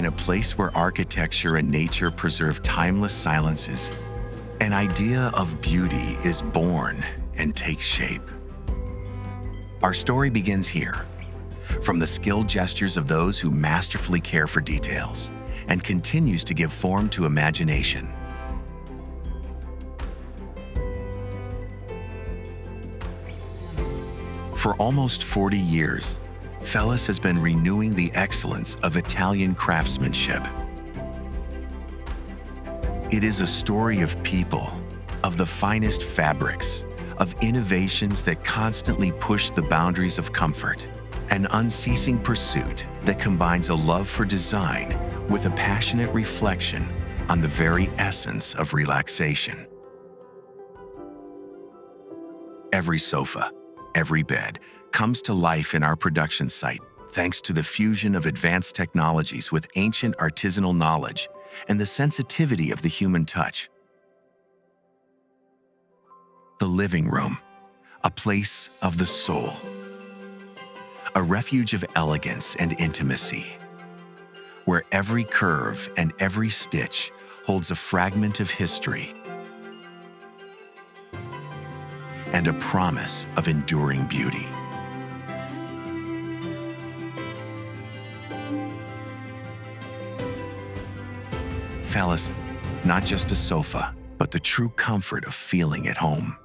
In a place where architecture and nature preserve timeless silences, an idea of beauty is born and takes shape. Our story begins here, from the skilled gestures of those who masterfully care for details, and continues to give form to imagination. For almost 40 years, Felis has been renewing the excellence of Italian craftsmanship. It is a story of people, of the finest fabrics, of innovations that constantly push the boundaries of comfort, an unceasing pursuit that combines a love for design with a passionate reflection on the very essence of relaxation. Every sofa, every bed comes to life in our production site thanks to the fusion of advanced technologies with ancient artisanal knowledge and the sensitivity of the human touch. The living room, a place of the soul, a refuge of elegance and intimacy, where every curve and every stitch holds a fragment of history and a promise of enduring beauty. Felis, not just a sofa, but the true comfort of feeling at home.